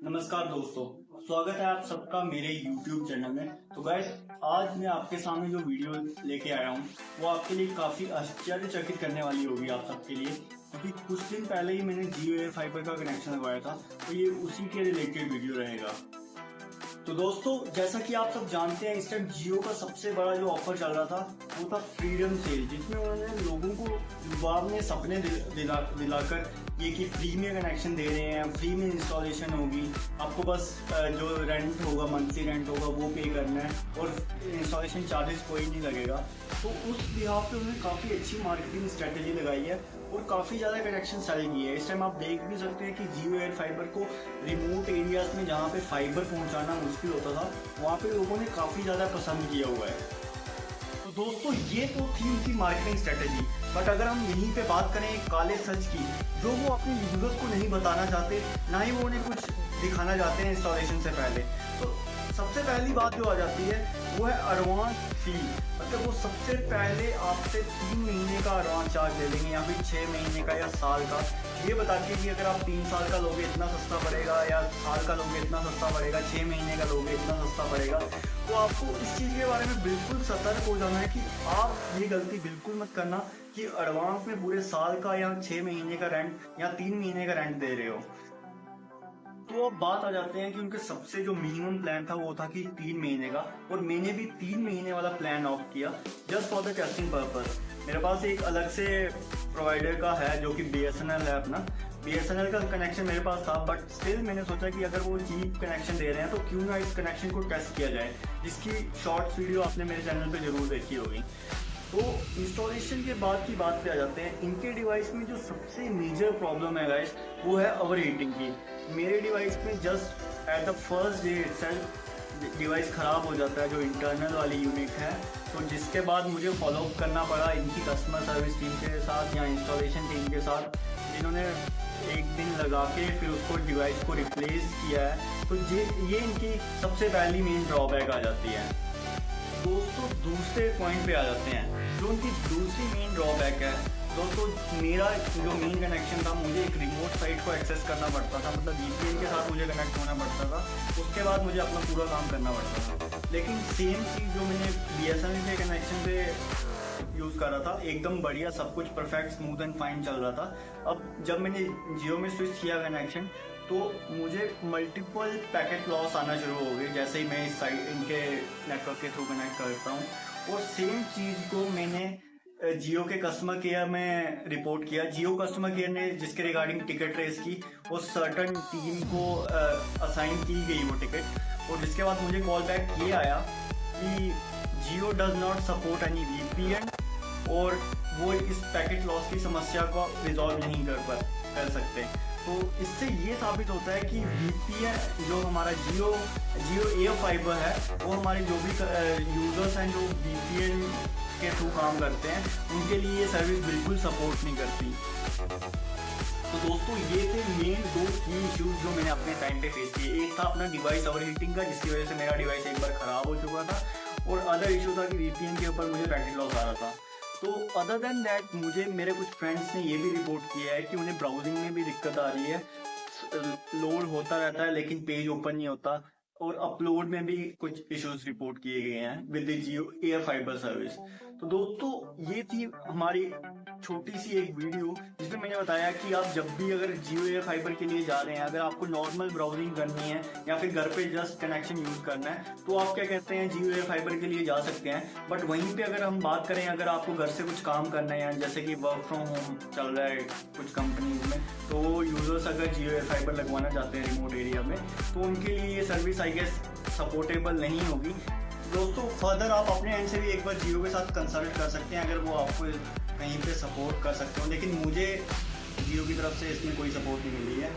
नमस्कार दोस्तों, स्वागत है आप सबका मेरे YouTube चैनल में। तो गाइस, आज मैं आपके सामने जो वीडियो लेके आया हूँ वो आपके लिए काफ़ी आश्चर्यचकित करने वाली होगी आप सबके लिए, क्योंकि कुछ दिन पहले ही मैंने जियो एयर फाइबर का कनेक्शन लगवाया था, तो ये उसी के रिलेटेड वीडियो रहेगा। तो दोस्तों, जैसा कि आप सब जानते हैं, इस टाइम जियो का सबसे बड़ा जो ऑफर चल रहा था वो था फ्रीडम सेल, जिसमें उन्होंने लोगों को युवाओं में सपने दिलाकर ये कि फ्री में कनेक्शन दे रहे हैं, फ्री में इंस्टॉलेशन होगी, आपको बस जो रेंट होगा, मंथली रेंट होगा वो पे करना है और इंस्टॉलेशन चार्जेस कोई नहीं लगेगा। तो उस लिहाज पे उन्होंने काफ़ी अच्छी मार्केटिंग स्ट्रेटेजी लगाई है और काफ़ी ज़्यादा कनेक्शन सेल किए हैं। इस टाइम आप देख भी सकते हैं कि जियो एयर फाइबर को रिमोट एरियाज में जहाँ पे फाइबर पहुँचाना मुश्किल होता था, वहाँ पे लोगों ने काफ़ी ज़्यादा पसंद किया हुआ है। तो दोस्तों, ये तो थी उनकी मार्केटिंग स्ट्रेटेजी, बट अगर हम यहीं पे बात करें एक काले सच की, जो वो अपने यूजर्स को नहीं बताना चाहते, ना ही वो उन्हें कुछ दिखाना चाहते हैं इंस्टॉलेशन से पहले, तो सबसे पहली बात जो आ जाती है वो है एडवांस फी। मतलब वो सबसे पहले आपसे 3 महीने का एडवांस चार्ज ले लेंगे या फिर 6 महीने का या साल का, ये बता के कि अगर आप 3 साल का लोगे इतना सस्ता पड़ेगा, या साल का लोगे इतना सस्ता पड़ेगा, 6 महीने का लोगे इतना सस्ता पड़ेगा। तो आपको इस चीज़ के बारे में बिल्कुल सतर्क हो जाना है कि आप ये गलती बिल्कुल मत करना कि एडवांस में पूरे साल का या 6 महीने का रेंट या 3 महीने का रेंट दे रहे हो। तो अब बात आ जाते हैं कि उनके सबसे जो मिनिमम प्लान था वो था कि 3 महीने का, और मैंने भी 3 महीने वाला प्लान ऑफ किया just for the testing purpose. मेरे पास एक अलग से प्रोवाइडर का है जो कि BSNL है, अपना BSNL का कनेक्शन मेरे पास था, बट स्टिल मैंने सोचा कि अगर वो चीप कनेक्शन दे रहे हैं तो क्यों ना इस कनेक्शन को टेस्ट किया जाए, जिसकी शॉर्ट्स वीडियो आपने मेरे चैनल पे जरूर देखी होगी। तो इंस्टॉलेशन के बाद की बात पे आ जाते हैं। इनके डिवाइस में जो सबसे मेजर प्रॉब्लम है गाइस, वो है ओवर हीटिंग की। मेरे डिवाइस में just at the first day itself device ख़राब हो जाता है, जो इंटरनल वाली यूनिट है, तो जिसके बाद मुझे फॉलोअप करना पड़ा इनकी कस्टमर सर्विस टीम के साथ या इंस्टॉलेशन टीम के साथ, जिन्होंने एक दिन लगा के फिर उसको डिवाइस को रिप्लेस किया है। तो ये इनकी सबसे पहली मेन ड्रॉबैक आ जाती है। दोस्तों, दूसरे पॉइंट पे आ जाते हैं, जो उनकी दूसरी मेन ड्रॉबैक है। दोस्तों, मेरा जो मेन कनेक्शन था, मुझे एक रिमोट साइट को एक्सेस करना पड़ता था, मतलब VPN के साथ मुझे कनेक्ट होना पड़ता था, उसके बाद मुझे अपना पूरा काम करना पड़ता था। लेकिन सेम चीज़ जो मैंने BSNL के कनेक्शन पे यूज़ करा था, एकदम बढ़िया, सब कुछ परफेक्ट, स्मूथ एंड फाइन चल रहा था। अब जब मैंने जियो में स्विच किया कनेक्शन, तो मुझे मल्टीपल पैकेट लॉस आना शुरू हो गए जैसे ही मैं इस साइट इनके नेटवर्क के थ्रू कनेक्ट करता हूँ। और सेम चीज़ को मैंने जियो के कस्टमर केयर में रिपोर्ट किया। जियो कस्टमर केयर ने जिसके रिगार्डिंग टिकट रेस की, वो सर्टन टीम को असाइन की गई वो टिकट, और जिसके बाद मुझे कॉल बैक ये आया कि Jio does not support any VPN और वो इस पैकेट लॉस की समस्या को रिजॉल्व नहीं कर सकते। तो इससे ये साबित होता है कि VPN जो हमारा जियो एयर फाइबर है, वो हमारे जो भी यूज़र्स हैं जो VPN के थ्रू काम करते हैं, उनके लिए ये सर्विस बिल्कुल सपोर्ट नहीं करती। तो दोस्तों, ये थे मेन 2 की इश्यूज जो मैंने अपने टाइम पे फेस किए। एक था अपना डिवाइस ओवर हीटिंग का, जिसकी वजह से मेरा डिवाइस एक बार ख़राब हो चुका था, और अदर इशू था कि VPN के ऊपर मुझे पैकेट लॉस आ रहा था। तो अदर देन दैट, मुझे मेरे कुछ फ्रेंड्स ने ये भी रिपोर्ट किया है कि उन्हें ब्राउजिंग में भी दिक्कत आ रही है, लोड होता रहता है लेकिन पेज ओपन नहीं होता, और अपलोड में भी कुछ इश्यूज रिपोर्ट किए गए हैं with the Jio air fibre service. तो दोस्तों, ये थी हमारी छोटी सी एक वीडियो जिसमें मैंने बताया कि आप जब भी अगर जियो एयर फाइबर के लिए जा रहे हैं, अगर आपको नॉर्मल ब्राउजिंग करनी है या फिर घर पे जस्ट कनेक्शन यूज करना है, तो आप क्या कहते हैं, जियो एयर फाइबर के लिए जा सकते हैं। बट वहीं पे अगर हम बात करें, अगर आपको घर से कुछ काम करना है, जैसे कि वर्क फ्रॉम होम चल रहा है कुछ कंपनीज में, तो यूजर्स अगर जियो एयर फाइबर लगवाना चाहते हैं रिमोट एरिया में, तो उनके लिए ये सर्विस आई गेस सपोर्टेबल नहीं होगी। दोस्तों, फर्दर आप अपने एंड से भी एक बार जियो के साथ कंसल्ट कर सकते हैं अगर वो आपको कहीं पे सपोर्ट कर सकते हो, लेकिन मुझे जियो की तरफ से इसमें कोई सपोर्ट नहीं मिली है।